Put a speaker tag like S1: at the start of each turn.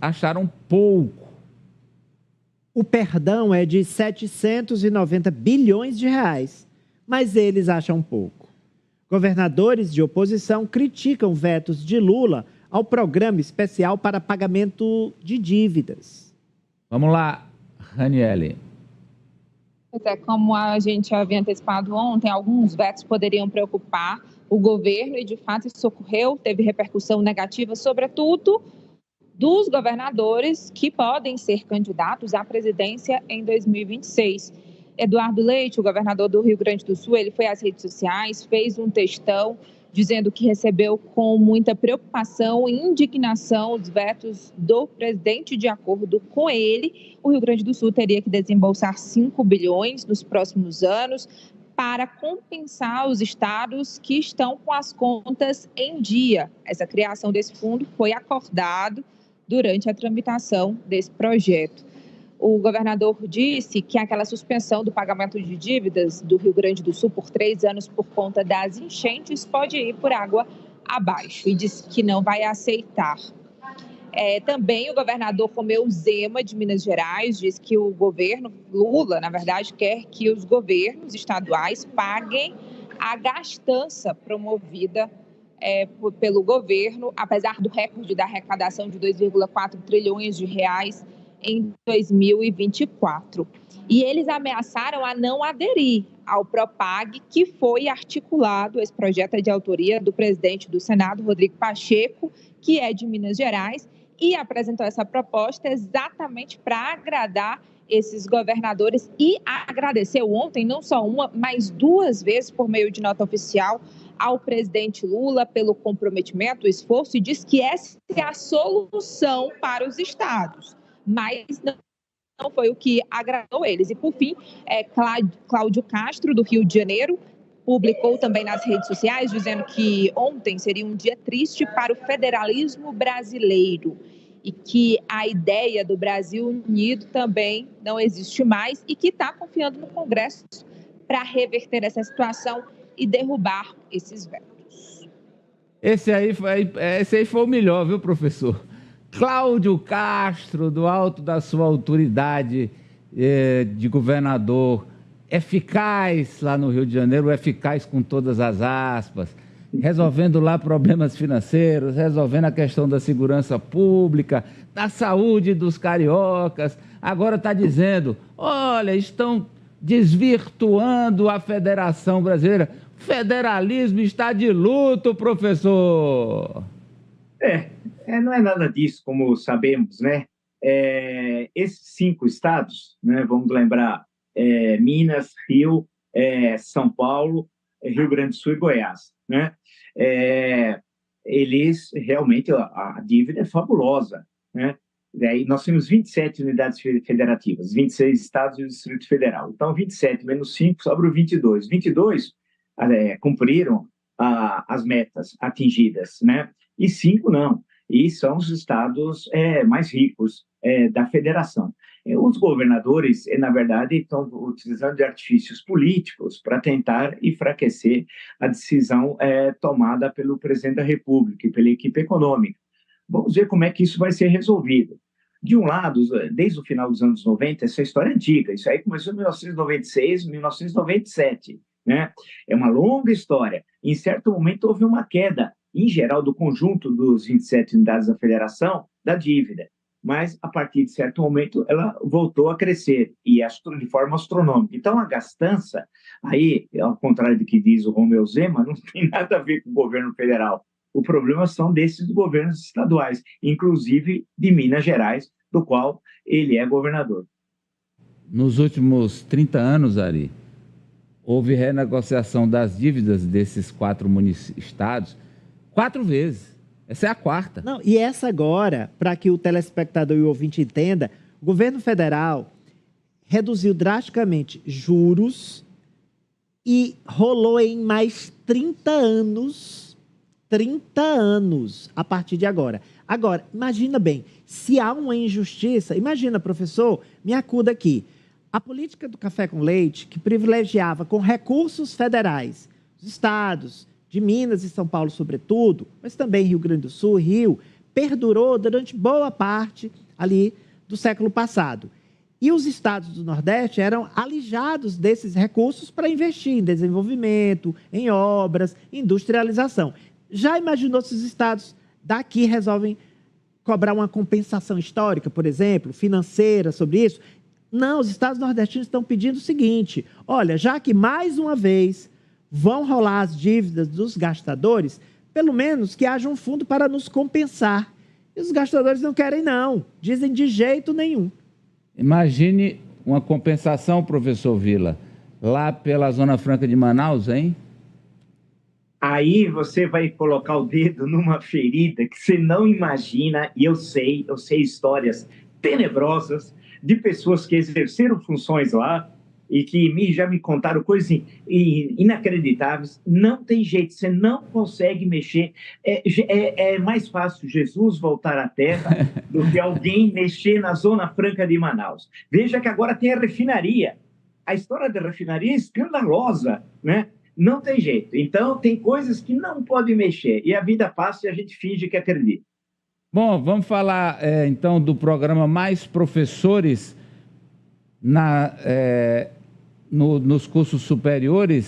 S1: acharam pouco.
S2: O perdão é de 790 bilhões de reais, mas eles acham pouco. Governadores de oposição criticam vetos de Lula ao programa especial para pagamento de dívidas.
S1: Vamos lá, Raniele.
S3: Como a gente havia antecipado ontem, alguns vetos poderiam preocupar o governo e, de fato, isso ocorreu, teve repercussão negativa, sobretudo dos governadores que podem ser candidatos à presidência em 2026. Eduardo Leite, o governador do Rio Grande do Sul, ele foi às redes sociais, fez um textão dizendo que recebeu com muita preocupação e indignação os vetos do presidente. De acordo com ele, o Rio Grande do Sul teria que desembolsar 5 bilhões nos próximos anos para compensar os estados que estão com as contas em dia. Essa criação desse fundo foi acordado durante a tramitação desse projeto. O governador disse que aquela suspensão do pagamento de dívidas do Rio Grande do Sul por 3 anos por conta das enchentes pode ir por água abaixo e disse que não vai aceitar. Também o governador Romeu Zema, de Minas Gerais, diz que o governo Lula, na verdade, quer que os governos estaduais paguem a gastança promovida pelo governo, apesar do recorde da arrecadação de 2,4 trilhões de reais em 2024. E eles ameaçaram a não aderir ao PROPAG, que foi articulado, esse projeto é de autoria do presidente do Senado, Rodrigo Pacheco, que é de Minas Gerais, e apresentou essa proposta exatamente para agradar esses governadores e agradeceu ontem, não só uma, mas 2 vezes por meio de nota oficial, ao presidente Lula pelo comprometimento, o esforço, e diz que essa é a solução para os estados. Mas não foi o que agradou eles. E, por fim, Cláudio Castro, do Rio de Janeiro, publicou também nas redes sociais, dizendo que ontem seria um dia triste para o federalismo brasileiro e que a ideia do Brasil unido também não existe mais e que está confiando no Congresso para reverter essa situação e derrubar esses vetos.
S1: Esse aí foi o melhor, viu, professor? Cláudio Castro, do alto da sua autoridade de governador, eficaz lá no Rio de Janeiro, eficaz com todas as aspas, resolvendo lá problemas financeiros, resolvendo a questão da segurança pública, da saúde dos cariocas. Agora está dizendo, olha, estão desvirtuando a Federação Brasileira. O federalismo está de luto, professor.
S4: Não é nada disso, como sabemos, né? Esses 5 estados, né, vamos lembrar, Minas, Rio, São Paulo, Rio Grande do Sul e Goiás, né? Eles, realmente, a dívida é fabulosa, né? Daí nós temos 27 unidades federativas, 26 estados e o Distrito Federal. Então, 27 menos 5, sobra 22. 22 cumpriram as metas atingidas, né? E 5 não. E são os estados mais ricos da federação. Os governadores, na verdade, estão utilizando de artifícios políticos para tentar enfraquecer a decisão tomada pelo presidente da República e pela equipe econômica. Vamos ver como é que isso vai ser resolvido. De um lado, desde o final dos anos 90, essa história é antiga, isso aí começou em 1996, 1997, né? É uma longa história. Em certo momento, houve uma queda, em geral, do conjunto dos 27 unidades da federação, da dívida. Mas, a partir de certo momento, ela voltou a crescer, e de forma astronômica. Então, a gastança, aí, ao contrário do que diz o Romeu Zema, não tem nada a ver com o governo federal. O problema são desses governos estaduais, inclusive de Minas Gerais, do qual ele é governador.
S1: Nos últimos 30 anos, Ari, houve renegociação das dívidas desses 4 estados 4 vezes. Essa é a 4ª.
S2: Não, e essa agora, para que o telespectador e o ouvinte entenda, o governo federal reduziu drasticamente juros e rolou em mais 30 anos a partir de agora. Agora, imagina bem, se há uma injustiça, imagina, professor, me acuda aqui, a política do café com leite, que privilegiava com recursos federais, os estados, de Minas e São Paulo, sobretudo, mas também Rio Grande do Sul, Rio, perdurou durante boa parte ali do século passado. E os estados do Nordeste eram alijados desses recursos para investir em desenvolvimento, em obras, industrialização. Já imaginou se os estados daqui resolvem cobrar uma compensação histórica, por exemplo, financeira sobre isso? Não, os estados nordestinos estão pedindo o seguinte: olha, já que mais uma vez vão rolar as dívidas dos gastadores, pelo menos que haja um fundo para nos compensar. E os gastadores não querem, não. Dizem de jeito nenhum.
S1: Imagine uma compensação, professor Vila, lá pela Zona Franca de Manaus, hein?
S4: Aí você vai colocar o dedo numa ferida que você não imagina, e eu sei histórias tenebrosas de pessoas que exerceram funções lá e que já me contaram coisas inacreditáveis. Não tem jeito, você não consegue mexer. É mais fácil Jesus voltar à Terra do que alguém mexer na Zona Franca de Manaus. Veja que agora tem a refinaria. A história da refinaria é escandalosa, né? Não tem jeito. Então, tem coisas que não pode mexer. E a vida passa e a gente finge que acredita.
S1: Bom, vamos falar, então, do programa Mais Professores nos cursos superiores.